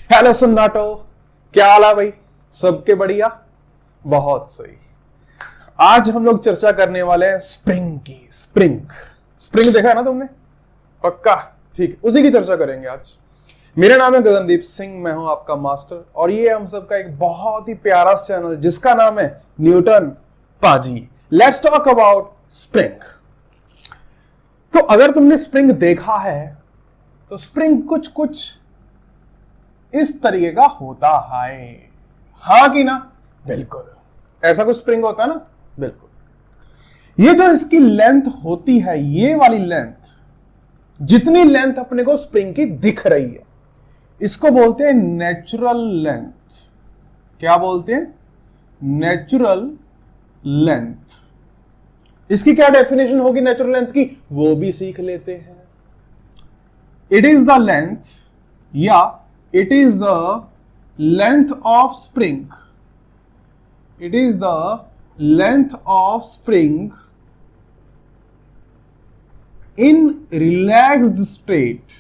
Hello सन्नाटो, क्या हाल है भाई? सबके बढ़िया? बहुत सही। आज हम लोग चर्चा करने वाले हैं स्प्रिंग की। स्प्रिंग देखा है ना तुमने? पक्का? ठीक, उसी की चर्चा करेंगे आज। मेरा नाम है गगनदीप सिंह, मैं हूं आपका मास्टर और ये हम सबका एक बहुत ही प्यारा चैनल जिसका नाम है न्यूटन पाजी। Let's talk about spring. तो अगर तुमने स्प्रिंग देखा है तो स्प्रिंग कुछ कुछ इस तरीके का होता है, हाँ कि ना? बिल्कुल ऐसा कुछ स्प्रिंग होता है ना, बिल्कुल। ये जो इसकी लेंथ होती है, ये वाली लेंथ, जितनी लेंथ अपने को स्प्रिंग की दिख रही है, इसको बोलते हैं नेचुरल लेंथ। क्या बोलते हैं? Natural length. इसकी क्या डेफिनेशन होगी नेचुरल लेंथ की, वो भी सीख लेते हैं। इट इज द लेंथ या it is the length of spring. It is the length of spring in relaxed state.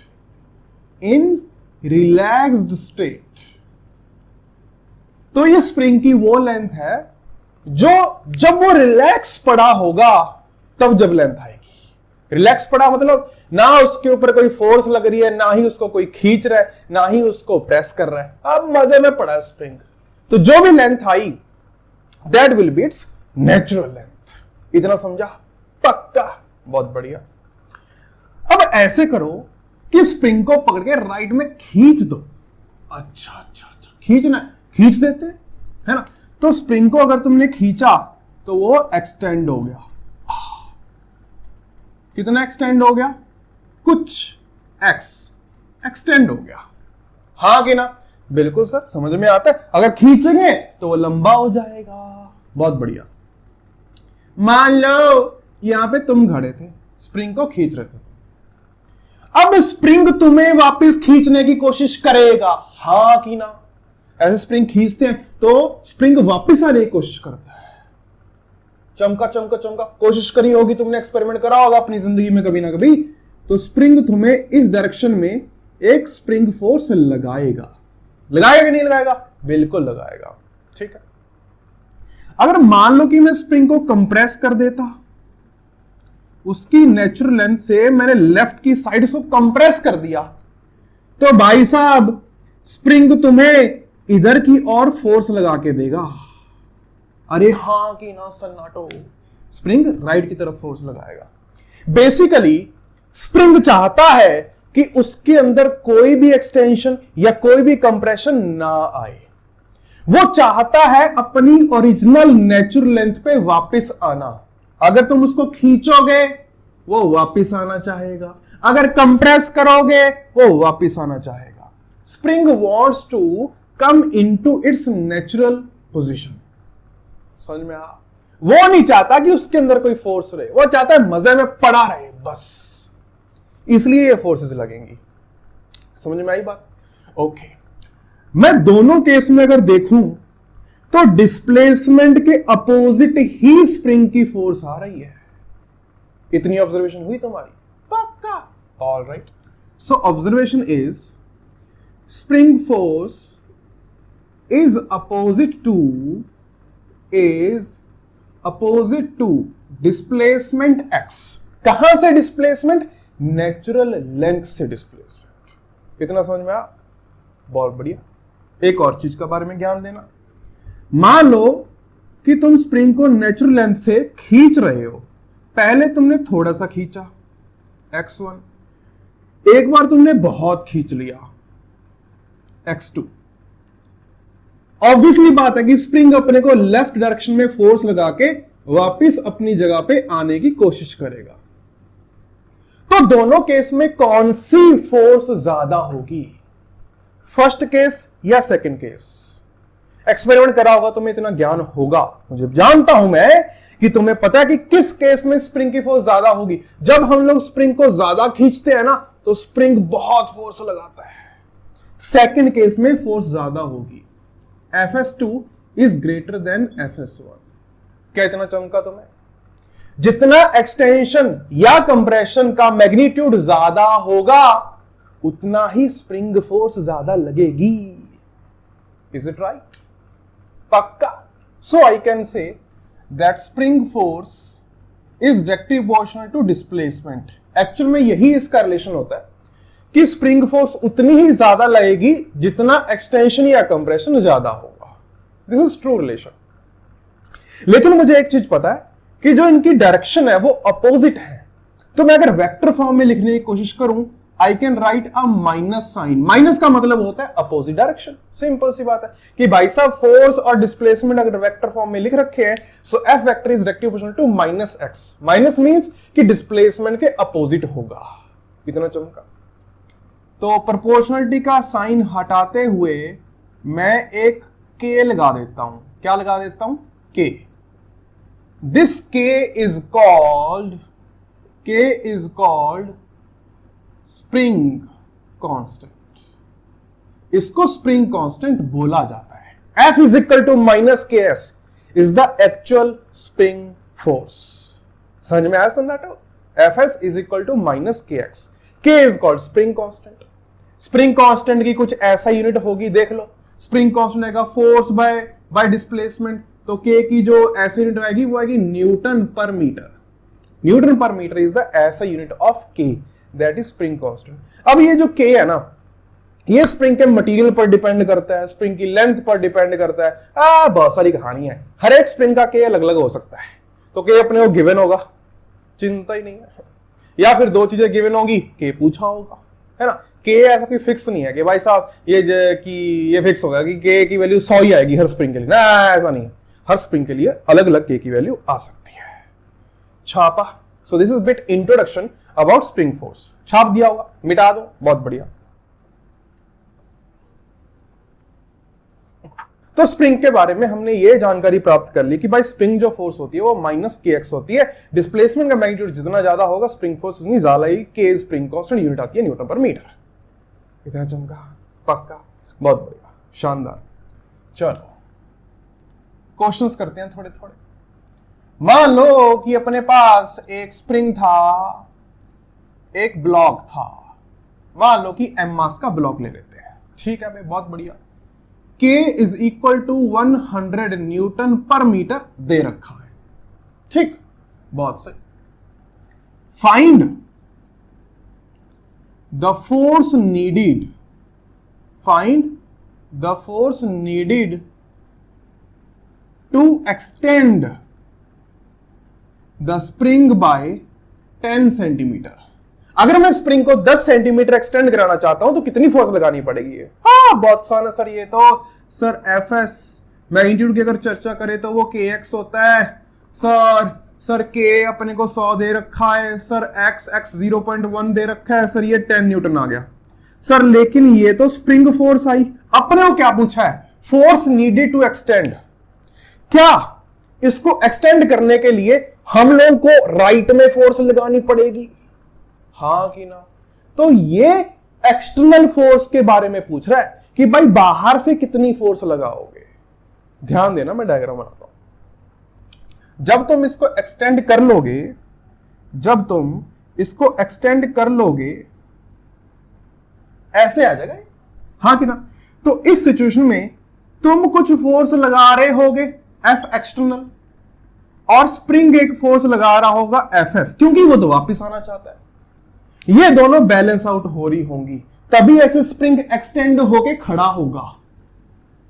In relaxed state. तो ये स्प्रिंग की वो लेंथ है जो जब वो रिलैक्स पड़ा होगा तब जब लेंथ आएगी। रिलैक्स पड़ा मतलब ना उसके ऊपर कोई फोर्स लग रही है, ना ही उसको कोई खींच रहा है, ना ही उसको प्रेस कर रहा है, अब मजे में पड़ा है स्प्रिंग। तो जो भी length I that will be it's natural length. इतना समझा? पक्का? बहुत बढ़िया। अब ऐसे करो कि स्प्रिंग को पकड़ के राइट में खींच दो। अच्छा, खींचना है, खींच देते है ना। तो स्प्रिंग को अगर तुमने खींचा तो वो एक्सटेंड हो गया। कितना एक्सटेंड हो गया? कुछ एक्स एक्सटेंड हो गया, हाँ कि ना? बिल्कुल सर, समझ में आता है। अगर खींचेंगे तो वो लंबा हो जाएगा। बहुत बढ़िया। मान लो यहां पे तुम खड़े थे, स्प्रिंग को खींच रहे थे। अब स्प्रिंग तुम्हें वापस खींचने की कोशिश करेगा, हाँ कि ना? ऐसे स्प्रिंग खींचते हैं तो स्प्रिंग वापस आने की कोशिश करता है। चमका कोशिश करी होगी तुमने, एक्सपेरिमेंट करा होगा अपनी जिंदगी में कभी ना कभी। तो स्प्रिंग तुम्हें इस डायरेक्शन में एक स्प्रिंग फोर्स लगाएगा कि नहीं लगाएगा? बिल्कुल लगाएगा। ठीक है। अगर मान लो कि मैं स्प्रिंग को कंप्रेस कर देता, उसकी नेचुरल लेंथ से मैंने लेफ्ट की साइड को कंप्रेस कर दिया, तो भाई साहब स्प्रिंग तुम्हें इधर की और फोर्स लगा के देगा। अरे हाँ कि ना सन्नाटो? स्प्रिंग राइट की तरफ फोर्स लगाएगा। बेसिकली स्प्रिंग चाहता है कि उसके अंदर कोई भी एक्सटेंशन या कोई भी कंप्रेशन ना आए। वो चाहता है अपनी ओरिजिनल नेचुरल लेंथ पे वापस आना। अगर तुम उसको खींचोगे वो वापस आना चाहेगा, अगर कंप्रेस करोगे वो वापस आना चाहेगा। Spring wants to come into its natural position. समझ में आ? वो नहीं चाहता कि उसके अंदर कोई फोर्स रहे, वो चाहता है मजे में पड़ा रहे बस। इसलिए ये फोर्सेस लगेंगी। समझ में आई बात? ओके। मैं दोनों केस में अगर देखूं तो डिस्प्लेसमेंट के अपोजिट ही स्प्रिंग की फोर्स आ रही है। इतनी ऑब्जर्वेशन हुई तुम्हारी? पक्का? Alright. So observation is spring force is opposite to displacement x। कहां से डिस्प्लेसमेंट? नेचुरल लेंथ से डिस्प्लेसमेंट। इतना समझ में आ? बहुत बढ़िया। एक और चीज के बारे में ज्ञान देना। मान लो कि तुम स्प्रिंग को नेचुरल लेंथ से खींच रहे हो। पहले तुमने थोड़ा सा खींचा x1, एक बार तुमने बहुत खींच लिया x2। ऑब्वियसली बात है कि स्प्रिंग अपने को लेफ्ट डायरेक्शन में फोर्स लगा के वापस अपनी जगह पे आने की कोशिश करेगा। तो दोनों केस में कौन सी फोर्स ज्यादा होगी? फर्स्ट केस या सेकंड केस? एक्सपेरिमेंट करा होगा, तुम्हें इतना ज्ञान होगा, मुझे जानता हूं मैं कि तुम्हें पता है कि किस केस में स्प्रिंग की फोर्स ज्यादा होगी। जब हम लोग स्प्रिंग को ज्यादा खींचते हैं ना तो स्प्रिंग बहुत फोर्स लगाता है। सेकंड केस में फोर्स ज्यादा होगी। Fs2 is greater than Fs1। क्या इतना चमका तुम्हें? जितना एक्सटेंशन या कंप्रेशन का मैग्नीट्यूड ज्यादा होगा उतना ही स्प्रिंग फोर्स ज्यादा लगेगी। Is it right? पक्का। So I can say that spring force is directly proportional to displacement. Actual में यही इसका रिलेशन होता है कि स्प्रिंग फोर्स उतनी ही ज्यादा लगेगी जितना एक्सटेंशन या कंप्रेशन ज्यादा होगा। This is true relation. लेकिन मुझे एक चीज पता है कि जो इनकी डायरेक्शन है वो अपोजिट है। तो मैं अगर वेक्टर फॉर्म में लिखने की कोशिश करूं, I can write a minus sign. Minus का मतलब होता है अपोजिट डायरेक्शन। सिंपल सी बात है कि भाई साहब फोर्स और डिस्प्लेसमेंट अगर वेक्टर फॉर्म में लिख रखे हैं, so F vector is directly proportional to minus X. Minus means कि डिस्प्लेसमेंट के अपोजिट होगा। इतना चमका। तो प्रोपोर्शनलिटी का साइन हटाते हुए मैं एक के लगा देता हूं। क्या लगा देता हूं? के। This K is called spring constant. इसको स्प्रिंग कांस्टेंट बोला जाता है। F is equal to minus K S is the actual spring force. समझ में आया सन्नाटो? F S is equal to minus K X. K is called spring constant. Spring constant की कुछ ऐसा यूनिट होगी, देख लो। स्प्रिंग कांस्टेंट आएगा फोर्स बाय डिस्प्लेसमेंट, तो के की जो ऐसी यूनिट आएगी वो आएगी Newton per metre. Newton per metre is the ऐसा यूनिट ऑफ के, दैट इज स्प्रिंग कांस्टेंट। अब ये जो के है ना, ये स्प्रिंग के मटेरियल पर डिपेंड करता है, स्प्रिंग की लेंथ पर डिपेंड करता है। बहुत सारी कहानी है। हर एक स्प्रिंग का के अलग अलग हो सकता है। तो के अपने को गिवन होगा, चिंता ही नहीं है। या फिर दो चीजें गिवन होगी, के पूछा होगा, है ना। के ऐसा कोई फिक्स नहीं है कि भाई साहब ये फिक्स होगा कि के की वैल्यू 100 ही आएगी हर स्प्रिंग के लिए ना, ऐसा नहीं है। हर स्प्रिंग के लिए अलग अलग के की वैल्यू आ सकती है। छापा। So this is bit introduction about spring force. छाप दिया होगा, मिटा दो, बहुत बढ़िया। तो स्प्रिंग के बारे में हमने ये जानकारी प्राप्त कर ली कि भाई स्प्रिंग जो फोर्स होती है वो माइनस के एक्स होती है। डिस्प्लेसमेंट का मैग्नीट्यूड जितना ज्यादा होगा स्प्रिंग फोर्स उतनी ज्यादा ही। के स्प्रिंग कांस्टेंट यूनिट आती है न्यूटन पर मीटर। इतना चमका? पक्का। बहुत बढ़िया, शानदार। चलो क्वेश्चंस करते हैं थोड़े थोड़े। मान लो कि अपने पास एक स्प्रिंग था, एक ब्लॉक था। मान लो कि एम मास का ब्लॉक ले लेते हैं। ठीक है भाई, बहुत बढ़िया। K is equal to 100 newton per metre दे रखा है। ठीक, बहुत सही। Find the force needed to extend the spring by 10 centimetre. अगर मैं स्प्रिंग को 10 सेंटीमीटर एक्सटेंड कराना चाहता हूं तो कितनी फोर्स लगानी पड़ेगी? हाँ, बहुत आसान है सर। ये तो सर एफ एस मैग्नीट्यूड की अगर चर्चा करें तो वो के एक्स होता है। सर के अपने को 100 दे रखा है। सर एक्स 0.1 दे रखा है। सर ये 10 न्यूटन आ गया। सर लेकिन ये तो स्प्रिंग फोर्स आई। अपने को क्या पूछा है? Force needed to extend. क्या इसको एक्सटेंड करने के लिए हम लोग को राइट में फोर्स लगानी पड़ेगी? हाँ कि ना? तो ये एक्सटर्नल फोर्स के बारे में पूछ रहा है कि भाई बाहर से कितनी फोर्स लगाओगे। ध्यान देना, मैं डायग्राम बनाता हूं। जब तुम इसको एक्सटेंड कर लोगे ऐसे आ जाएगा। हाँ कि ना? तो इस सिचुएशन में तुम कुछ फोर्स लगा रहे होगे एफ एक्सटर्नल, और स्प्रिंग एक फोर्स लगा रहा होगा एफ एस, क्योंकि वो तो वापिस आना चाहता है। ये दोनों बैलेंस आउट हो रही होंगी, तभी ऐसे स्प्रिंग एक्सटेंड होके खड़ा होगा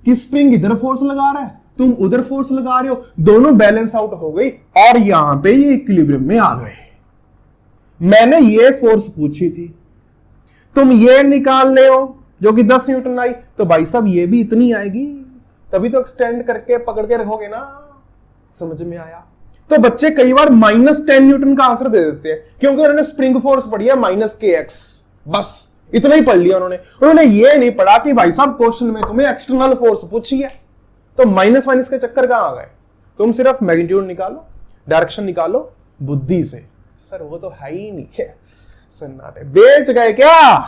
कि स्प्रिंग इधर फोर्स लगा रहा है, तुम उधर फोर्स लगा रहे हो, दोनों बैलेंस आउट हो गई और यहां पे ये इक्विलिब्रियम में आ गए। मैंने ये फोर्स पूछी थी, तुम ये निकाल ले हो जो कि 10 न्यूटन आई, तो भाई साहब ये भी इतनी आएगी, तभी तो एक्सटेंड करके पकड़ के रखोगे ना। समझ में आया? तो बच्चे कई बार -10 न्यूटन का आंसर दे देते हैं क्योंकि उन्होंने स्प्रिंग फोर्स पढ़ी है -kx, बस इतना ही पढ़ लिया उन्होंने ये नहीं पढ़ा कि भाई साहब क्वेश्चन में तुम्हें एक्सटर्नल फोर्स पूछी है, तो माइनस माइनस के चक्कर कहां आ गए? तुम सिर्फ मैग्नीट्यूड निकालो, डायरेक्शन निकालो बुद्धि से। सर वो तो है ही नहीं है, सन्नाटे बेच गए क्या?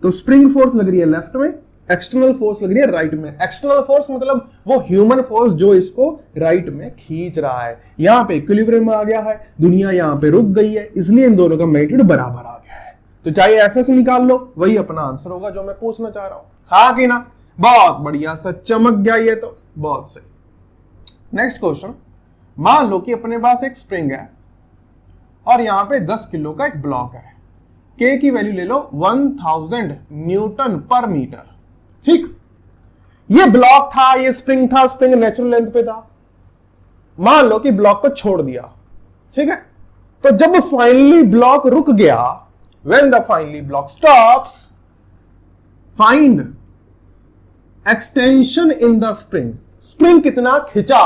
तो स्प्रिंग फोर्स लग रही है लेफ्ट में, एक्सटर्नल फोर्स लग रही है राइट में। एक्सटर्नल फोर्स मतलब वो ह्यूमन फोर्स जो इसको राइट में खींच रहा है। यहां पे इक्विलिब्रियम आ गया है, दुनिया यहां पे रुक गई है, इसलिए इन दोनों का मैग्नीट्यूड बराबर आ गया है। तो चाहे एफएस निकाल लो, वही अपना आंसर होगा जो मैं पूछना चाह रहा हूं। हाँ कि ना? बहुत बढ़िया सा चमक गया ये तो, बहुत सही। नेक्स्ट क्वेश्चन, मान लो कि अपने पास एक स्प्रिंग है और यहां पे 10 किलो का एक ब्लॉक है, के की वैल्यू ले लो 1000 न्यूटन पर मीटर। ठीक, ये ब्लॉक था, ये स्प्रिंग था, स्प्रिंग नेचुरल लेंथ पे था। मान लो कि ब्लॉक को छोड़ दिया, ठीक है। तो जब फाइनली ब्लॉक रुक गया, when the finally block stops, find extension in the spring. Spring कितना खिंचा।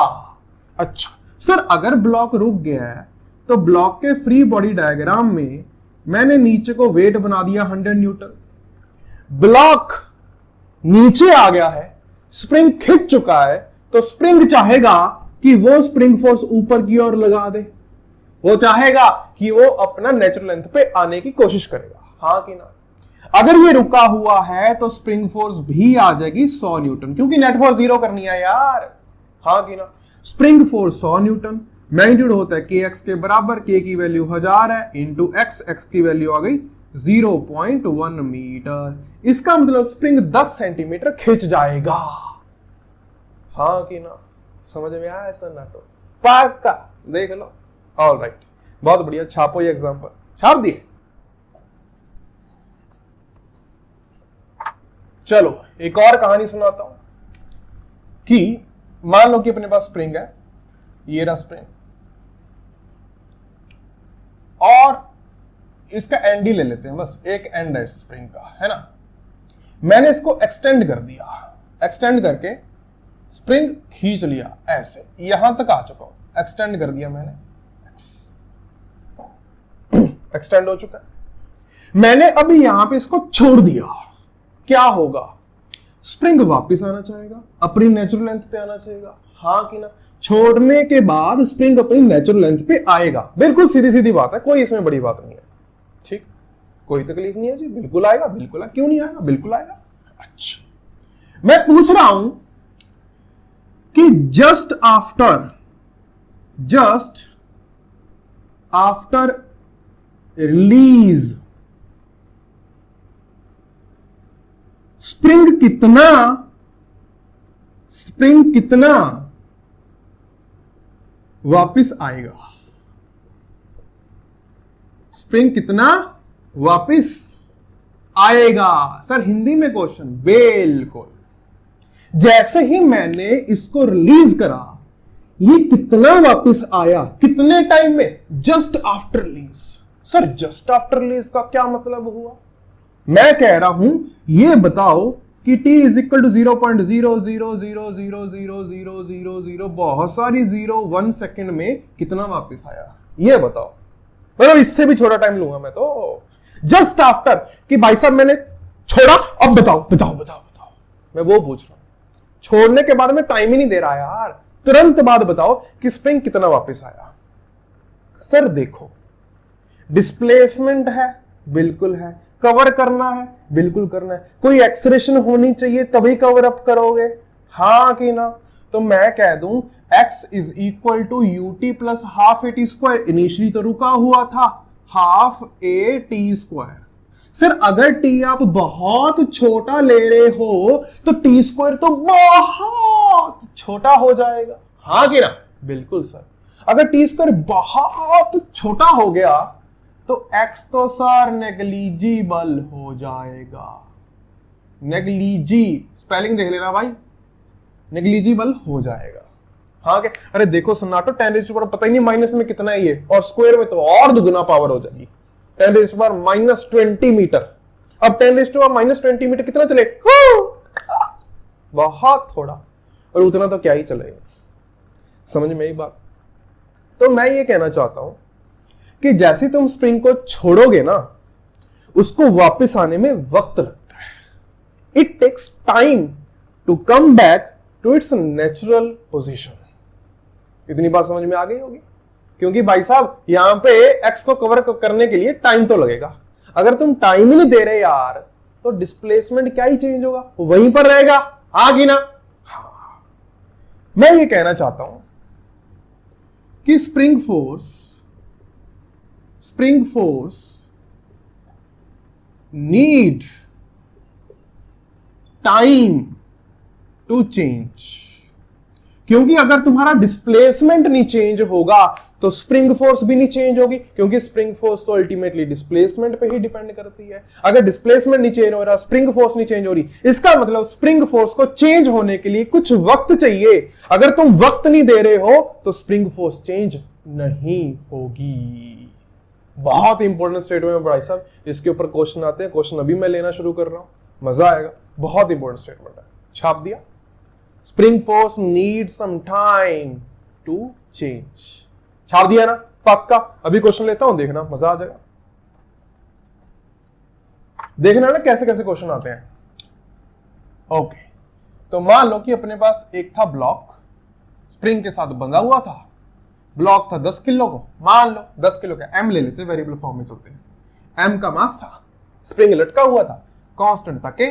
अच्छा सर, अगर ब्लॉक रुक गया है तो ब्लॉक के फ्री बॉडी डायग्राम में मैंने नीचे को वेट बना दिया 100 न्यूटन। ब्लॉक नीचे आ गया है, स्प्रिंग खिंच चुका है, तो स्प्रिंग चाहेगा कि वो स्प्रिंग फोर्स ऊपर की ओर लगा दे, वो चाहेगा कि वो अपना नेचुरल लेंथ पे आने की कोशिश करेगा। हाँ कि ना? अगर ये रुका हुआ है तो स्प्रिंग फोर्स भी आ जाएगी 100 न्यूटन, क्योंकि नेट फोर्स 0 करनी है यार। हाँ कि ना? स्प्रिंग फोर्स 100 न्यूटन, मैग्नीट्यूड होता है के एक्स के बराबर, के की वैल्यू 1000 है इंटू एक्स, एक्स की वैल्यू आ गई 0.1 मीटर। इसका मतलब स्प्रिंग 10 सेंटीमीटर खिंच जाएगा। हाँ कि ना? समझ में आया ऐसा नाटो? पक्का देख लो। ऑल राइट, बहुत बढ़िया। छापो ये एग्जांपल, छाप दिए। चलो एक और कहानी सुनाता हूं कि मान लो कि अपने पास स्प्रिंग है, ये रहा स्प्रिंग, और इसका एंड ही ले लेते हैं, बस एक एंड है स्प्रिंग का, है ना। मैंने इसको एक्सटेंड कर दिया, एक्सटेंड करके स्प्रिंग खींच लिया, ऐसे यहां तक आ चुका हूं, एक्सटेंड कर दिया मैंने, एक्सटेंड हो चुका है। मैंने अभी यहां पे इसको छोड़ दिया, क्या होगा? स्प्रिंग वापस आना चाहेगा, अपनी नेचुरल लेंथ पे आना चाहेगा। हाँ कि ना? छोड़ने के बाद स्प्रिंग अपनी नेचुरल लेंथ पे आएगा, बिल्कुल सीधी सीधी बात है, कोई इसमें बड़ी बात नहीं है। ठीक, कोई तकलीफ नहीं है जी, बिल्कुल आएगा, बिल्कुल आएगा। क्यों नहीं आएगा? बिल्कुल आएगा। अच्छा, मैं पूछ रहा हूं कि जस्ट आफ्टर रिलीज स्प्रिंग कितना वापिस आएगा? स्प्रिंग कितना वापिस आएगा? सर हिंदी में क्वेश्चन, बिल्कुल। जैसे ही मैंने इसको रिलीज करा, ये कितना वापिस आया, कितने टाइम में? Just after release. Sir just after release का क्या मतलब हुआ? मैं कह रहा हूं ये बताओ कि t इज इक्वल टू 0.000000000, बहुत सारी 1 सेकेंड में कितना वापस आया, ये बताओ। मतलब इससे भी छोटा टाइम लूंगा मैं तो। जस्ट आफ्टर कि भाई साहब मैंने छोड़ा, अब बताओ। मैं वो पूछ रहा हूं, छोड़ने के बाद में टाइम ही नहीं दे रहा यार, तुरंत बाद बताओ कि स्प्रिंग कितना वापस आया। सर देखो, डिस्प्लेसमेंट है, बिल्कुल है। कवर करना है, बिल्कुल करना है। कोई एक्सलेरेशन होनी चाहिए तभी कवर अप करोगे, हाँ कि ना? तो मैं कह दूं x is equal to u t plus half a t square. Initially तो रुका हुआ था half a t square. Sir अगर टी आप बहुत छोटा ले रहे हो तो टी स्क्वायर तो बहुत छोटा हो जाएगा, हाँ कि ना? बिल्कुल सर। अगर टी स्क्वायर बहुत छोटा हो गया तो x तो सर नेग्लिजिबल हो जाएगा। नेग्लिजी, स्पेलिंग देख लेना भाई, नेग्लिजिबल हो जाएगा। हाँ क्या? अरे देखो सन्नाटो, 10 रेज़ टू पावर पता ही नहीं माइनस में कितना ही है, और स्क्वायर में तो और दुगुना पावर हो जाएगी। 10 रेज़ टू पावर -20 मीटर। अब 10 रेज़ टू पावर -20 मीटर कितना चले? बहुत थोड़ा, और उतना तो क्या ही चलेगा। समझ में आई बात? तो मैं ये कहना चाहता हूं कि जैसे तुम स्प्रिंग को छोड़ोगे ना, उसको वापस आने में वक्त लगता है। It takes time to come back to its natural position. इतनी बात समझ में आ गई होगी, क्योंकि भाई साहब यहां पे एक्स को कवर करने के लिए टाइम तो लगेगा। अगर तुम टाइम ही नहीं दे रहे यार, तो डिस्प्लेसमेंट क्या ही चेंज होगा, वहीं पर रहेगा, आगे ना? हाँ। मैं ये कहना चाहता हूं कि spring force need time to change, क्योंकि अगर तुम्हारा डिस्प्लेसमेंट नहीं चेंज होगा तो स्प्रिंग फोर्स भी नहीं चेंज होगी, क्योंकि स्प्रिंग फोर्स तो अल्टीमेटली डिस्प्लेसमेंट पे ही डिपेंड करती है। अगर डिस्प्लेसमेंट नहीं चेंज हो रहा, स्प्रिंग फोर्स नहीं चेंज हो रही, इसका मतलब स्प्रिंग फोर्स को चेंज होने के लिए कुछ वक्त चाहिए। अगर तुम वक्त नहीं दे रहे हो तो स्प्रिंग फोर्स चेंज नहीं होगी। बहुत इंपॉर्टेंट स्टेटमेंट है भाई साहब, इसके ऊपर क्वेश्चन आते हैं। क्वेश्चन अभी मैं लेना शुरू कर रहा हूं, मजा आएगा। बहुत इंपॉर्टेंट स्टेटमेंट है, छाप दिया। Spring force need some time to change, छाप दिया ना, पक्का। अभी क्वेश्चन लेता हूं, देखना मजा आ जाएगा। देखना ना कैसे कैसे क्वेश्चन आते हैं। ओके, तो मान लो कि अपने पास एक था ब्लॉक, स्प्रिंग के साथ बंधा हुआ था। ब्लॉक था 10 किलो को, मान लो 10 किलो का, एम ले लेते, वेरिएबल फॉर्म में चलते हैं। एम का मास था, स्प्रिंग लटका हुआ था, कांस्टेंट था के।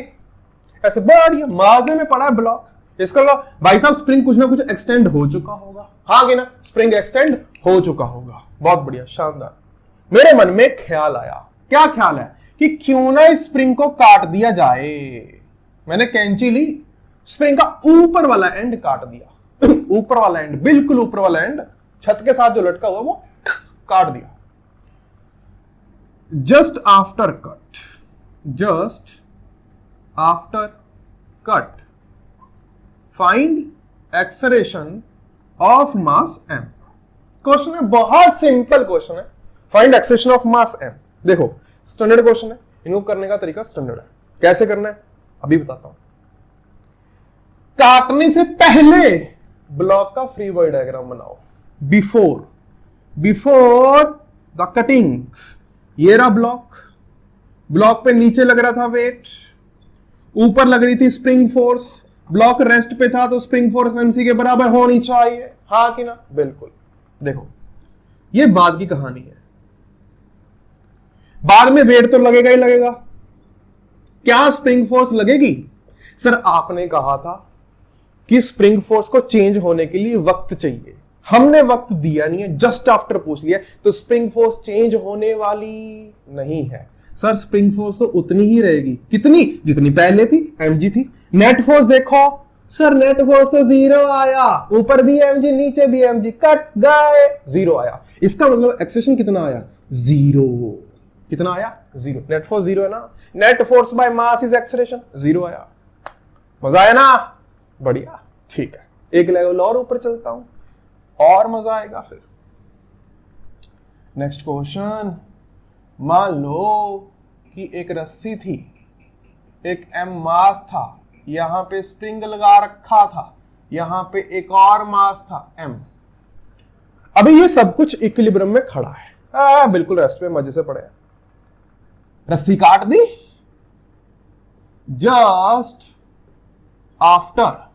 ऐसे बढ़िया माजे में पड़ा है ब्लॉक। इसका भाई साहब स्प्रिंग कुछ ना कुछ एक्सटेंड हो चुका होगा, हाँ कि ना, स्प्रिंग एक्सटेंड हो चुका होगा। बहुत बढ़िया, शानदार। मेरे मन में ख्याल आया, क्या ख्याल है कि क्यों ना इस स्प्रिंग को काट दिया जाए। मैंने कैंची ली, स्प्रिंग का ऊपर वाला एंड काट दिया। ऊपर वाला एंड, बिल्कुल ऊपर वाला एंड, छत के साथ जो लटका हुआ वो काट दिया। Just after cut find acceleration of mass m। Question है, बहुत सिंपल क्वेश्चन है। Find acceleration of mass m। देखो स्टैंडर्ड क्वेश्चन है, इनको करने का तरीका स्टैंडर्ड है। कैसे करना है अभी बताता हूं। काटने से पहले ब्लॉक का फ्री बॉडी डायग्राम बनाओ। बिफोर द कटिंग, ये रहा ब्लॉक पे नीचे लग रहा था वेट, ऊपर लग रही थी स्प्रिंग फोर्स। ब्लॉक रेस्ट पे था तो स्प्रिंग फोर्स एमसी के बराबर होनी चाहिए, हाँ कि ना, बिल्कुल। देखो ये बाद की कहानी है, बाद में वेट तो लगेगा ही लगेगा। क्या स्प्रिंग फोर्स लगेगी? सर आपने कहा था कि स्प्रिंग फोर्स को चेंज होने के लिए वक्त चाहिए, हमने वक्त दिया नहीं है, जस्ट आफ्टर पूछ लिया, तो स्प्रिंग फोर्स चेंज होने वाली नहीं है। सर स्प्रिंग फोर्स तो उतनी ही रहेगी, कितनी? जितनी पहले थी, mg थी। नेट फोर्स देखो सर, नेट फोर्स तो 0 आया, ऊपर भी mg नीचे भी mg, कट गए, 0 आया। इसका मतलब एक्सेलरेशन कितना आया? 0। कितना आया? 0। नेट फोर्स 0 है ना, net force by mass is acceleration, 0 आया। मजा आया ना? बढ़िया, ठीक है। एक लेवल और ऊपर चलता हूं और मजा आएगा फिर। नेक्स्ट क्वेश्चन, मान लो कि एक रस्सी थी, एक m मास था, यहां पे स्प्रिंग लगा रखा था, यहां पे एक और मास था m। अभी ये सब कुछ इक्विलिब्रियम में खड़ा है, बिल्कुल रेस्ट पे मजे से पड़े। रस्सी काट दी, just after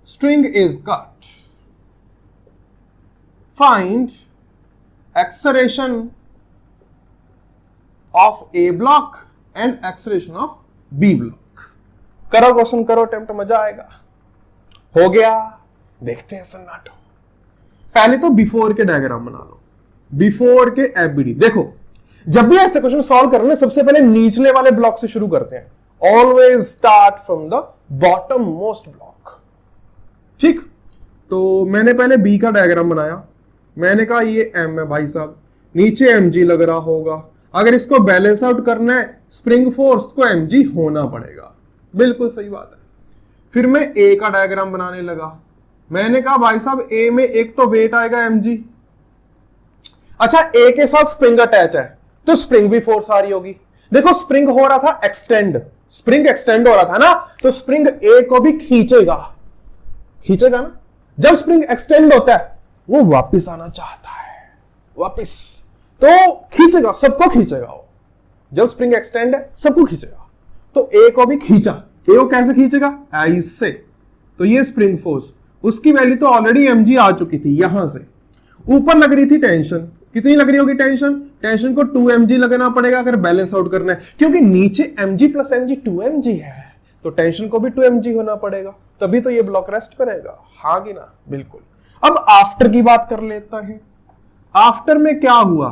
string is cut, find acceleration of A block and acceleration of B block। करो क्वेश्चन, करो अटेम्प्ट, मजा आएगा। हो गया, देखते हैं सन्नाटो। पहले तो बिफोर के डायग्राम बना लो, बिफोर के एफबीडी। देखो जब भी ऐसे क्वेश्चन सॉल्व करना, सबसे पहले निचले वाले ब्लॉक से शुरू करते हैं। Always start from the bottom most block, ठीक। तो मैंने पहले बी का डायग्राम बनाया, मैंने कहा ये एम है भाई साहब, नीचे एमजी लग रहा होगा। अगर इसको बैलेंस आउट करना है, स्प्रिंग फोर्स को एमजी होना पड़ेगा, बिल्कुल सही बात है। फिर मैं ए का डायग्राम बनाने लगा, मैंने कहा भाई साहब ए में एक तो वेट आएगा एमजी, अच्छा ए के साथ स्प्रिंग अटैच है तो स्प्रिंग भी फोर्स आ रही होगी। देखो स्प्रिंग हो रहा था एक्सटेंड, स्प्रिंग एक्सटेंड हो रहा था ना, तो स्प्रिंग ए को भी खींचेगा ना। जब स्प्रिंग एक्सटेंड होता है वो वापस आना चाहता है, वापस तो खींचेगा, सबको खींचेगा वो। जब स्प्रिंग एक्सटेंड है सबको खींचेगा, तो ए को भी खींचा। ए को कैसे खींचेगा? ऐसे। तो ये स्प्रिंग फोर्स, उसकी वैल्यू तो ऑलरेडी एमजी आ चुकी थी। यहां से ऊपर लग रही थी टेंशन, कितनी लग रही होगी टेंशन को 2mg लगना पड़ेगा अगर बैलेंस आउट करना है, क्योंकि नीचे mg प्लस mg 2mg है, तो टेंशन को भी 2mg होना पड़ेगा, तभी तो ये ब्लॉक रेस्ट पे रहेगा, हाँ कि ना, बिल्कुल। अब आफ्टर की बात कर लेता है। आफ्टर में क्या हुआ?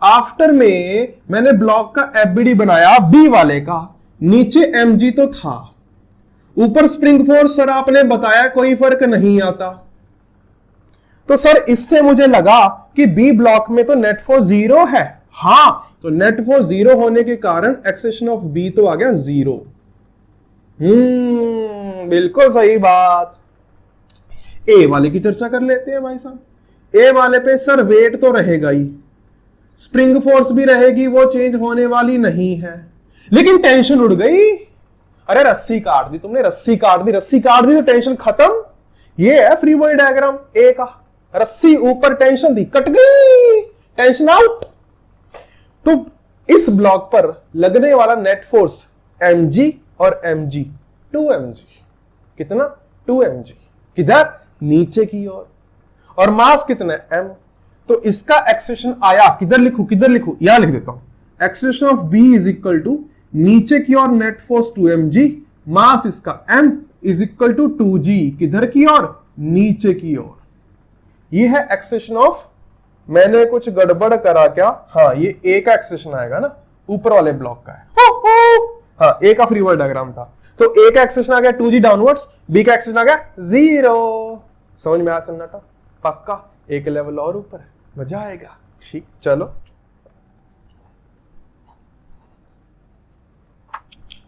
आफ्टर में मैंने ब्लॉक का एफबीडी बनाया बी वाले का, नीचे mg तो था, ऊपर स्प्रिंग फोर्स सर आपने बताया कोई फर्क नहीं आता। तो सर इससे मुझे लगा कि बी ब्लॉक में तो नेट फोर्स 0 है। हां, तो नेट फोर्स 0 होने के कारण एक्सेशन ऑफ बी तो आ गया 0। बिल्कुल सही बात। ए वाले की चर्चा कर लेते हैं भाई साहब। ए वाले पे सर वेट तो रहेगा ही, स्प्रिंग फोर्स भी रहेगी, वो चेंज होने वाली नहीं है, लेकिन टेंशन उड़ गई। अरे रस्सी काट दी तुमने, रस्सी काट दी, रस्सी काट दी तो टेंशन खत्म। ये है फ्री बॉडी डायग्राम ए का। रस्सी ऊपर, टेंशन दी, कट गई, टेंशन आउट। तो इस ब्लॉक पर लगने वाला नेट फोर्स mg और mg 2mg। कितना? 2mg। किधर? नीचे की ओर। और मास कितना है? m। तो इसका एक्सेशन आया, किधर लिखूं, किधर लिखूं, यहां लिख देता हूं। Acceleration of b is equal to नीचे की ओर नेट फोर्स 2mg, मास इसका m is equal to 2g। किधर की ओर? नीचे की ओर। ये है एक्सेशन ऑफ, मैंने कुछ गड़बड़ करा क्या? हाँ, ये ए का एक्सेशन आएगा ना, ऊपर वाले ब्लॉक का है। हाँ, ए का फ्री बॉडी डायग्राम था, तो ए का एक्सेशन आ गया 2g डाउनवर्ड्स, बी का एक्सेशन आ गया 0। समझ में आया सन्नाटा? पक्का एक लेवल और ऊपर, मजा आएगा। ठीक, चलो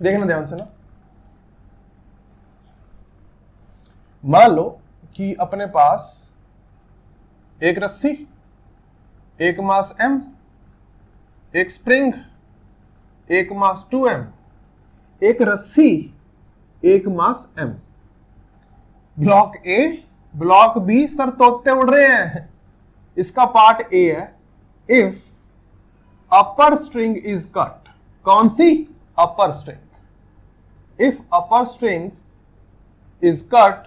देखना ध्यान से ना। मान लो कि अपने पास एक रस्सी, एक मास m, एक स्प्रिंग, एक मास 2m, एक रस्सी, एक mass m। Block A, block B, sir तोते उड़ रहे हैं। इसका पार्ट ए है, if upper string is cut. कौन सी? Upper string. If upper string is cut,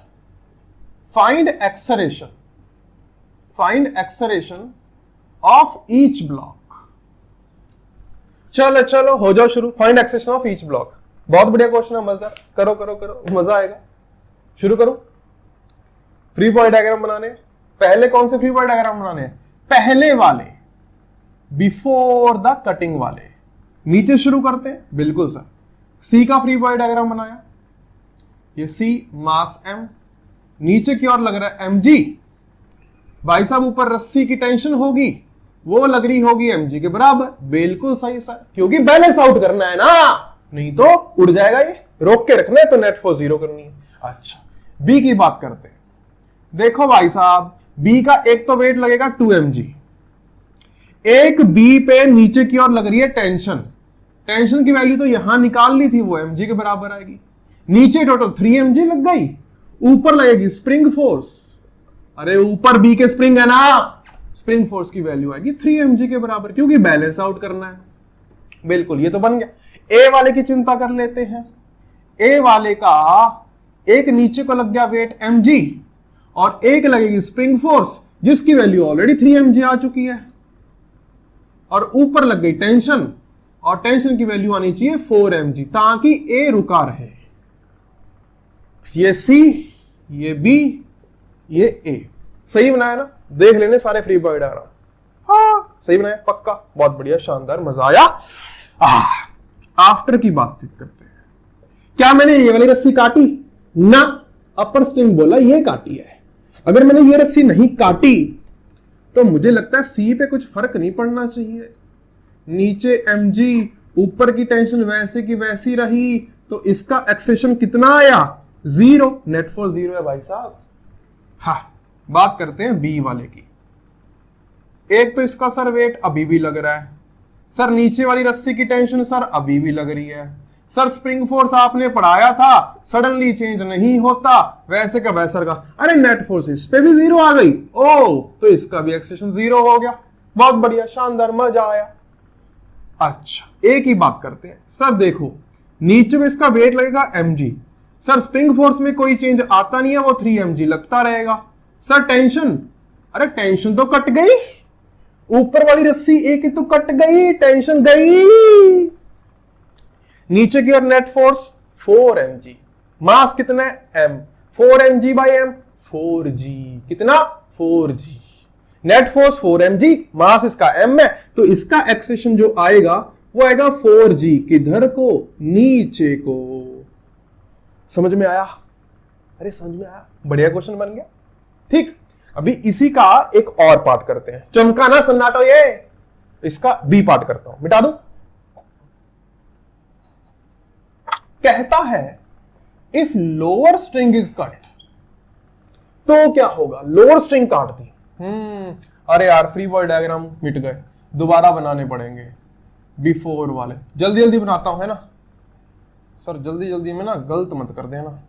find acceleration, find acceleration of each block. चलो चलो हो जाओ शुरू। Find acceleration of each block. बहुत बढ़िया क्वेश्चन है, मजेदार। करो करो करो, मजा आएगा। शुरू करो। फ्री बॉडी डायग्राम बनाने। पहले कौन से फ्री बॉडी डायग्राम बनाने हैं? पहले वाले, बिफोर द कटिंग वाले। नीचे शुरू करते हैं। बिल्कुल सर। सी का फ्री बॉडी डायग्राम बनाया। ये सी, मास m, नीचे की ओर लग रहा है mg। भाई साहब ऊपर रस्सी की टेंशन होगी, वो लग रही होगी mg के बराबर। बिल्कुल सही सर, क्योंकि बैलेंस आउट करना है ना, नहीं तो उड़ जाएगा ये। रोक के रखना है तो नेट फोर्स 0 करनी है। अच्छा, बी की बात करते हैं। देखो भाई साहब, बी का एक तो वेट लगेगा 2mg, एक बी पे नीचे की ओर लग रही है टेंशन। टेंशन की वैल्यू तो यहां निकाल ली थी, वो mg के बराबर आएगी। नीचे टोटल 3mg लग गई, ऊपर लगेगी स्प्रिंग फोर्स। अरे ऊपर बी के स्प्रिंग है ना, स्प्रिंग फोर्स की वैल्यू आएगी 3mg के बराबर, क्योंकि बैलेंस आउट करना है। बिल्कुल, ये तो बन गया। ए वाले की चिंता कर लेते हैं। ए वाले का एक नीचे को लग गया वेट mg और एक लगेगी स्प्रिंग फोर्स, जिसकी वैल्यू ऑलरेडी 3mg आ चुकी है, और ऊपर लग गई टेंशन, और टेंशन की वैल्यू आनी चाहिए 4mg, ताकि ए रुका रहे। ये सी, ये बी, ये ए। सही बनाया ना? देख लेने सारे फ्री बॉडी डायग्राम। हाँ सही बनाया, पक्का, बहुत बढ़िया, शानदार, मजा आया। आफ्टर की बातचीत करते हैं। क्या मैंने ये वाली रस्सी काटी? ना, अपर स्ट्रिंग बोला ये काटी है। अगर मैंने ये रस्सी नहीं काटी तो मुझे लगता है सी पे कुछ फर्क नहीं पड़ना चाहिए। नीचे mg, ऊपर की टेंशन वैसे की वैसी रही, तो इसका एक्सेशन कितना आया? 0। नेट फोर्स 0 है भाई साहब। हाँ, बात करते हैं बी वाले की। एक तो इसका सर वेट अभी भी लग रहा है, सर नीचे वाली रस्सी की टेंशन सर अभी भी लग रही है, सर स्प्रिंग फोर्स आपने पढ़ाया था, सडनली चेंज नहीं होता, वैसे का वैसा का। अरे नेट फोर्स इस पे भी 0 आ गई। ओ, तो इसका भी एक्सेशन 0 हो गया। बहुत बढ़िया, शानदार, मजा आया। अच्छा, एक ही बात करते हैं। सर देखो, नीचे में इसका वेट लगेगा mg, सर स्प्रिंग फोर्स में कोई चेंज आता नहीं है, वो 3mg लगता रहेगा। सर टेंशन, अरे टेंशन तो कट गई, ऊपर वाली रस्सी एक ही तो कट गई, टेंशन गई। नीचे की ओर नेट फोर्स 4mg, मास कितना है m, 4mg by m, 4g। कितना? 4g। नेट फोर्स 4mg, मास इसका m है, तो इसका एक्सेशन जो आएगा वो आएगा 4g, किधर को, नीचे को। समझ में आया? अरे समझ में आया, बढ़िया क्वेश्चन बन गया। ठीक, अभी इसी का एक और पार्ट करते हैं। चमकाना सन्नाटो, ये इसका बी पार्ट करता हूं, मिटा दूं। कहता है if lower string is cut, तो क्या होगा? लोअर स्ट्रिंग काट दी। अरे यार, फ्री बॉडी डायग्राम मिट गए, दोबारा बनाने पड़ेंगे बिफोर वाले। जल्दी जल्दी बनाता हूं, है ना सर, जल्दी जल्दी में ना गलत मत कर देना।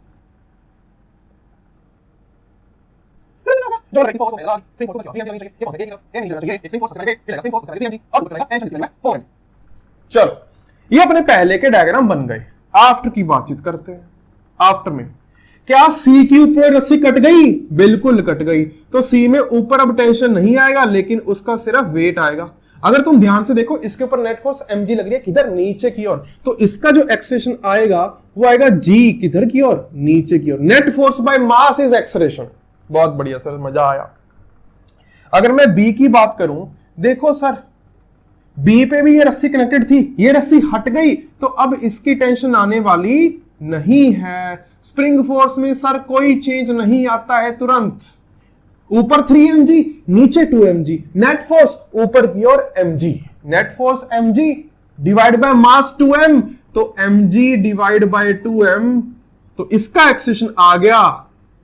चलो, ये अपने पहले के डायग्राम बन गए। आफ्टर की बातचीत करते हैं। आफ्टर में क्या सी की ऊपर रस्सी कट गई? बिल्कुल कट गई। तो सी में ऊपर अब टेंशन नहीं आएगा, लेकिन उसका सिर्फ वेट आएगा। अगर तुम ध्यान से देखो, इसके ऊपर नेट फोर्स mg लग रही है, किधर? नीचे की ओर। तो इसका जो एक्सेशन आएगा वो आएगा g, किधर की ओर? नीचे की ओर। Net force by mass is acceleration. बहुत बढ़िया सर, मजा आया। अगर मैं b की बात करूं, देखो सर, b पे भी ये रस्सी कनेक्टेड थी, ये रस्सी हट गई, तो अब इसकी टेंशन आने वाली नहीं है। स्प्रिंग फोर्स में सर कोई चेंज नहीं आता है तुरंत। ऊपर 3mg, नीचे 2mg। नेट फोर्स ऊपर की ओर mg। Net force mg divide by mass 2m, तो mg डिवाइड बाय 2m, तो इसका एक्सेशन आ गया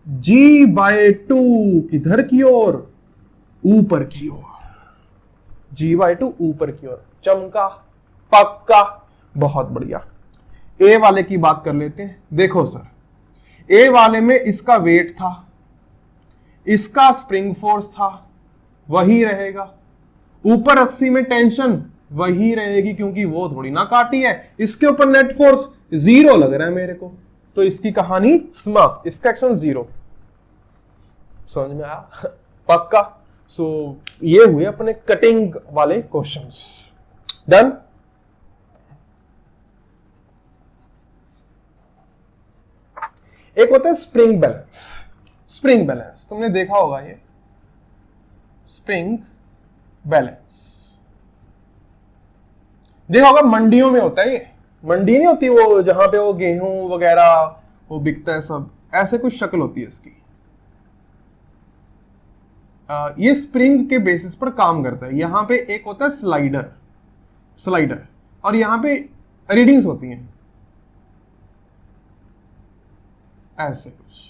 g/2, किधर की ओर? ऊपर की ओर। g/2 ऊपर की ओर। चमका, पक्का, बहुत बढ़िया। ए वाले की बात कर लेते हैं। देखो सर, ए वाले में इसका वेट था, इसका स्प्रिंग फोर्स था, वही रहेगा। ऊपर 80 में टेंशन वही रहेगी, क्योंकि वो थोड़ी ना काटी है। इसके ऊपर नेट फोर्स 0 लग रहा है मेरे को, तो इसकी कहानी समाप्त। इसका एक्शन 0। समझ में आया? पक्का। सो ये हुए अपने कटिंग वाले क्वेश्चंस। डन। एक होता है स्प्रिंग बैलेंस। स्प्रिंग बैलेंस तुमने देखा होगा, ये स्प्रिंग बैलेंस देखा होगा, मंडियों में होता है ये। मंडी नहीं होती वो जहां पे वो गेहूं वगैरह वो बिकता है, सब ऐसे कुछ शक्ल होती है इसकी। ये स्प्रिंग के बेसिस पर काम करता है। यहां पे एक होता है स्लाइडर, और यहां पे रीडिंग्स होती हैं ऐसे कुछ,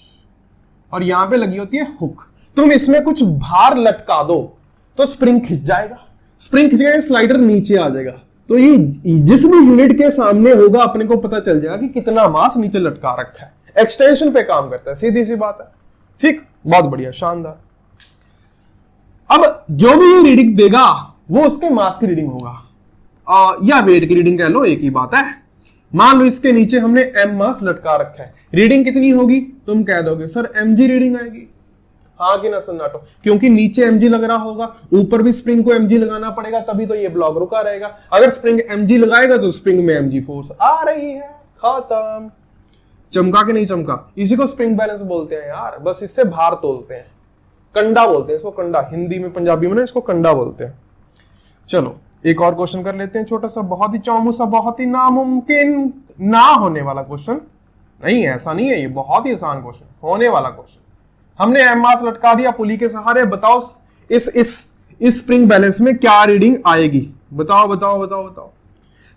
और यहां पे लगी होती है हुक। तुम इसमें कुछ भार लटका दो तो स्प्रिंग खिंच जाएगा। स्प्रिंग खिंच गया, स्लाइडर नीचे आ जाएगा। तो ये जिस भी यूनिट के सामने होगा, अपने को पता चल जाएगा कि कितना मास नीचे लटका रखा है। एक्सटेंशन पे काम करता है, सीधी सी बात है। ठीक, बहुत बढ़िया, शानदार। अब जो भी ये रीडिंग देगा वो उसके मास की रीडिंग होगा, या वेट की रीडिंग कह लो, एक ही बात है। मान लो इसके नीचे हमने m मास लटका रखा है, रीडिंग कितनी होगी? तुम कह दोगे सर mg रीडिंग आएगी। हाँ कि ना सन्नाटो? क्योंकि नीचे mg लग रहा होगा, ऊपर भी स्प्रिंग को mg लगाना पड़ेगा, तभी तो ये ब्लॉक रुका रहेगा। अगर स्प्रिंग mg लगाएगा तो स्प्रिंग में mg फोर्स आ रही है। खत्म। चमका के नहीं चमका? इसी को स्प्रिंग बैलेंस बोलते हैं यार। बस इससे भार तोलते हैं, कंडा बोलते हैं इसको, कंडा। हिंदी में, पंजाबी में ना इसको कंडा बोलते हैं। चलो एक और क्वेश्चन कर लेते हैं, छोटा सा, बहुत ही चौमू सा, बहुत ही नामुमकिन ना होने वाला क्वेश्चन। नहीं, ऐसा नहीं है, ये बहुत ही आसान क्वेश्चन होने वाला क्वेश्चन। हमने एम मास लटका दिया पुली के सहारे। बताओ इस स्प्रिंग बैलेंस में क्या रीडिंग आएगी? बताओ बताओ बताओ बताओ।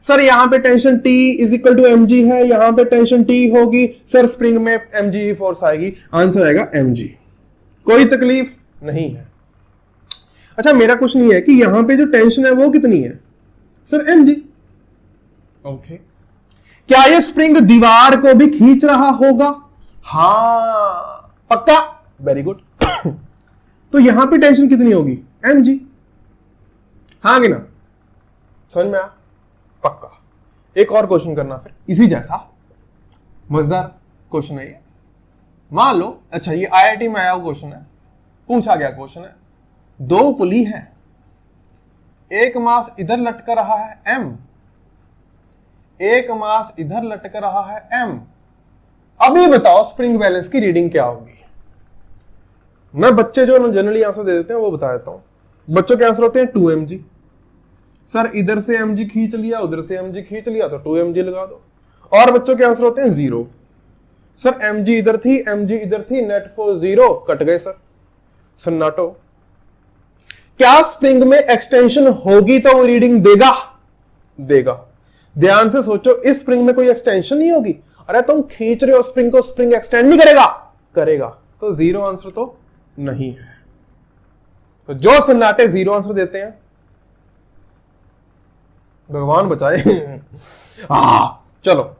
सर यहां पे tension T is equal to mg है, यहां पे टेंशन T होगी, सर स्प्रिंग में mg ही फोर्स आएगी। आंसर आएगा mg। कोई तकलीफ नहीं है। अच्छा, मेरा क्वेश्चन ये है कि यहां पे जो टेंशन है वो कितनी है? Sir mg। ओके, क्या ये स्प्रिंग दीवार को भी खींच रहा होगा? हाँ, पक्का, वेरी गुड। तो यहां पे टेंशन कितनी होगी? mg। हाँ कि ना? समझ में आया? पक्का। एक और क्वेश्चन करना फिर इसी जैसा, मजेदार क्वेश्चन है ये। मान लो, अच्छा ये आईआईटी में आया हुआ क्वेश्चन है, पूछा गया क्वेश्चन है। दो पुली है, एक मास इधर लटक रहा है m, एक मास इधर लटक रहा है m। अभी बताओ स्प्रिंग बैलेंस की रीडिंग क्या होगी? मैं बच्चे जो जनरली आंसर दे देते हैं वो बता देता हूं। बच्चों के आंसर होते हैं 2 mg। सर इधर से mg खींच लिया, उधर से mg खींच लिया, तो 2 mg लगा दो। और बच्चों के आंसर होते हैं 0। सर mg इधर थी, mg इधर थी, नेट फॉर 0, कट गए सर, सन्नाटो। क्या स्प्रिंग में एक्सटेंशन होगी तो वो रीडिंग देगा? देगा। ध्यान से सोचो, इस स्प्रिंग में कोई एक्सटेंशन नहीं होगी। अरे तुम खींच रहे हो स्प्रिंग को, स्प्रिंग एक्सटेंड नहीं करेगा? करेगा। तो 0 आंसर तो नहीं है। तो जो सन्नाटे 0 आंसर देते हैं, भगवान बचाए। चलो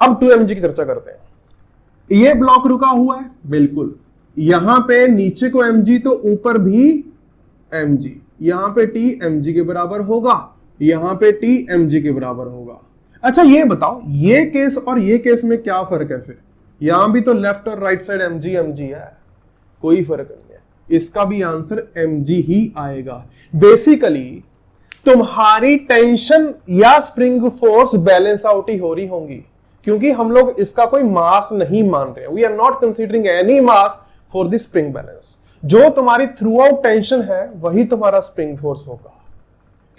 अब 2 mg की चर्चा करते हैं। ये ब्लॉक रुका हुआ है, बिल्कुल। यहां पे नीचे को mg तो ऊपर भी mg, यहां पे t mg के बराबर होगा, यहां पे t mg के बराबर होगा। अच्छा ये बताओ, ये केस और ये केस में क्या फर्क है फिर? यहां भी तो लेफ्ट और राइट साइड mg mg है, कोई फर्क नहीं है। इसका भी आंसर mg ही आएगा। बेसिकली तुम्हारी टेंशन या स्प्रिंग फोर्स बैलेंस आउट ही हो रही होंगी, क्योंकि हम लोग इसका कोई मास नहीं मान रहे। We are not considering any mass for the spring balance. जो तुम्हारी थ्रू आउट टेंशन है वही तुम्हारा स्प्रिंग फोर्स होगा,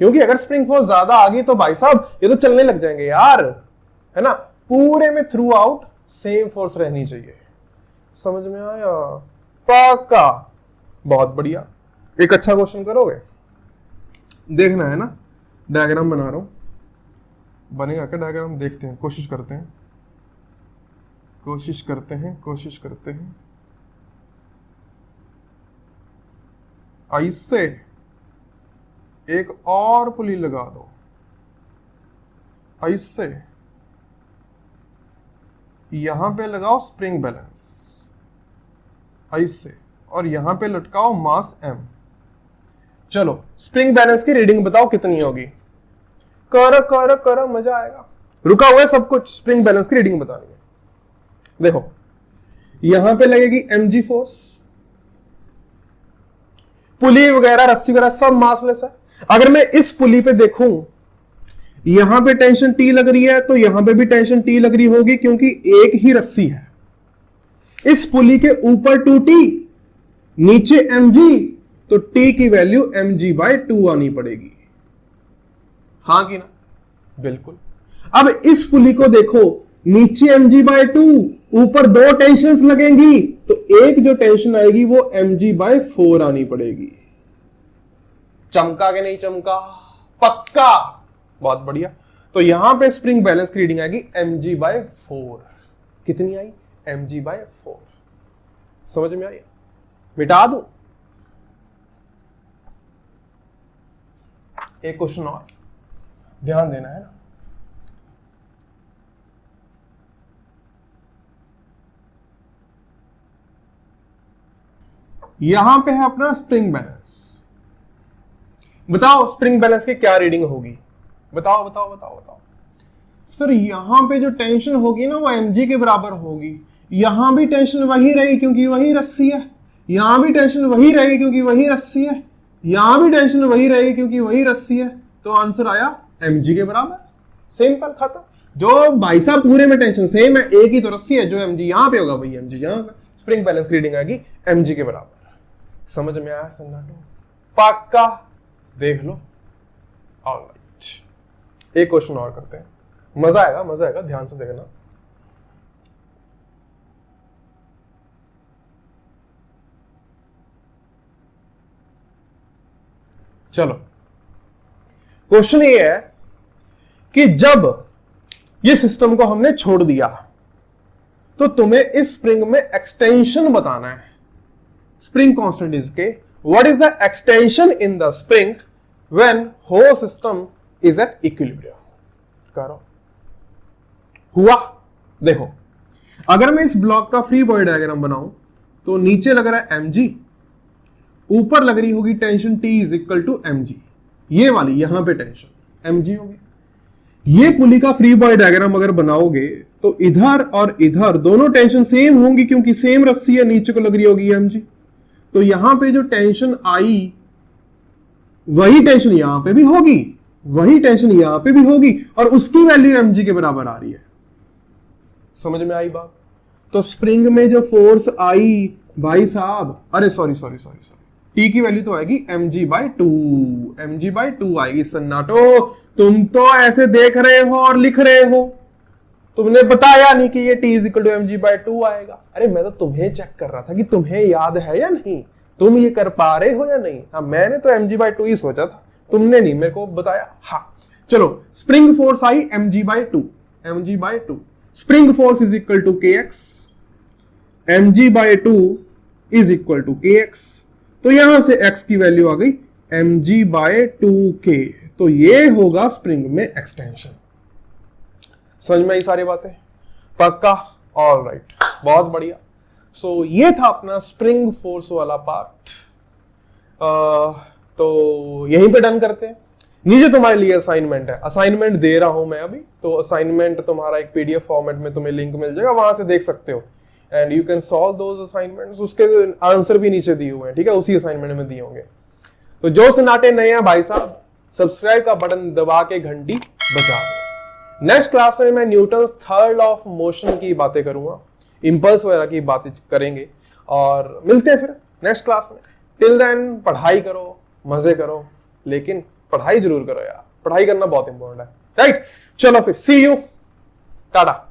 क्योंकि अगर स्प्रिंग फोर्स ज्यादा आ गई तो भाई साहब ये तो चलने लग जाएंगे यार, है ना। पूरे में थ्रू आउट सेम फोर्स रहनी चाहिए। समझ में आया? पक्का। बहुत बढ़िया। एक अच्छा क्वेश्चन करोगे? देखना है ना, डायग्राम बना रहा हूं, बनेगा क्या डायग्राम? देखते हैं, कोशिश करते हैं, कोशिश करते हैं, कोशिश करते हैं। ऐसे एक और पुली लगा दो, ऐसे यहां पे लगाओ स्प्रिंग बैलेंस, ऐसे, और यहां पे लटकाओ मास m। चलो स्प्रिंग बैलेंस की रीडिंग बताओ कितनी होगी? करो करो करो, मजा आएगा। रुका हुआ है सब कुछ, स्प्रिंग बैलेंस की रीडिंग बतानी है। देखो यहां पे लगेगी mg फोर्स, पुली वगैरह रस्सी वगैरह सब मासलेस है। अगर मैं इस पुली पे देखूं, यहां पे टेंशन T लग रही है, तो यहां पे भी टेंशन T लग रही होगी, क्योंकि एक ही रस्सी है। इस पुली के ऊपर 2T, नीचे mg, तो T की वैल्यू mg/2 आनी पड़ेगी। हां कि ना? बिल्कुल। अब इस पुली को देखो, नीचे mg/2, ऊपर 2 टेंशंस लगेंगी, तो एक जो टेंशन आएगी वो mg/4 आनी पड़ेगी। चमका के नहीं चमका? पक्का। बहुत बढ़िया। तो यहां पे स्प्रिंग बैलेंस की रीडिंग आएगी mg/4। कितनी आई? mg/4। समझ में आई? मिटा दूं? एक क्वेश्चन और, ध्यान देना है ना। यहां पे है अपना स्प्रिंग बैलेंस। बताओ स्प्रिंग बैलेंस की क्या रीडिंग होगी? बताओ बताओ बताओ बताओ। सर यहां पे जो टेंशन होगी ना वो mg के बराबर होगी। यहां भी टेंशन वही रहेगी क्योंकि वही रस्सी है, यहां भी टेंशन वही रहेगी क्योंकि वही रस्सी है, यहां भी टेंशन वही रहेगी क्योंकि वही रस्सी है। तो आंसर आया mg के बराबर। सिंपल, खत्म। जो भाई साहब पूरे में टेंशन सेम है, एक ही तो रस्सी है, जो mg यहां पे होगा वही mg यहां पे। स्प्रिंग बैलेंस रीडिंग आएगी mg के बराबर। समझ में आया सन्नाटो? पक्का। देख लो। ऑलराइट, एक क्वेश्चन और करते हैं, मजा आएगा, मजा आएगा, ध्यान से देखना। चलो क्वेश्चन ये है कि जब ये सिस्टम को हमने छोड़ दिया तो तुम्हें इस स्प्रिंग में एक्सटेंशन बताना है। Spring constant is K, what is the extension in the spring when whole system is at equilibrium. करो। हुआ? देखो अगर मैं इस ब्लॉक का फ्री बॉडी डायग्राम बनाऊं तो नीचे लग रहा है mg, ऊपर लग रही होगी tension T is equal to mg। ये वाली यहां पे टेंशन mg होगी। ये पुली का फ्री बॉडी डायग्राम अगर बनाओगे तो इधर और इधर दोनों टेंशन सेम होंगी क्योंकि सेम रस्सी है, नीचे को लग रही होगी mg। तो यहां पे जो टेंशन आई वही टेंशन यहां पे भी होगी, वही टेंशन यहां पे भी होगी, और उसकी वैल्यू mg के बराबर आ रही है। समझ में आई बात? तो स्प्रिंग में जो फोर्स आई भाई साहब, अरे सॉरी, टी की वैल्यू तो आएगी mg/2, mg/2 आएगी। सन्नाटो, तुम तो ऐसे देख रहे हो और लिख रहे हो, तुमने बताया नहीं कि ये t is equal to mg/2 आएगा। अरे मैं तो तुम्हें चेक कर रहा था कि तुम्हें याद है या नहीं, तुम ये कर पा रहे हो या नहीं। हाँ, मैंने तो mg/2 ही सोचा था, तुमने नहीं मेरे को बताया। हाँ चलो, स्प्रिंग फोर्स आई mg/2, mg/2, spring force is equal to kx, mg/2 is equal to kx। तो यहां से x की वैल्यू आ गई mg/2k, तो ये होगा स्प्रिंग में एक्सटेंशन। समझ में आई सारी बातें? पक्का? ऑल राइट, बहुत बढ़िया। सो ये था अपना स्प्रिंग फोर्स वाला पार्ट। तो यहीं पे डन करते हैं। नीचे तुम्हारे लिए असाइनमेंट है, असाइनमेंट दे रहा हूं मैं अभी, तो असाइनमेंट तुम्हारा एक पीडीएफ फॉर्मेट में तुम्हें लिंक मिल जाएगा, वहां से देख सकते हो and you can solve those assignments. उसके आंसर भी नीचे दिए हुए हैं, ठीक है, उसी असाइनमेंट में दिए होंगे। तो जो सन्नाटे नए हैं भाई साहब, सब्सक्राइब का बटन दबा के घंटी बजा दो। नेक्स्ट क्लास में मैं Newton's third law of motion की बातें करूंगा, इंपल्स वगैरह की बातें करेंगे, और मिलते हैं फिर नेक्स्ट क्लास में। टिल देन पढ़ाई करो, मजे करो, लेकिन पढ़ाई जरूर करो यार, पढ़ाई करना बहुत इंपॉर्टेंट है, राइट? चलो फिर, सी यू, टाटा।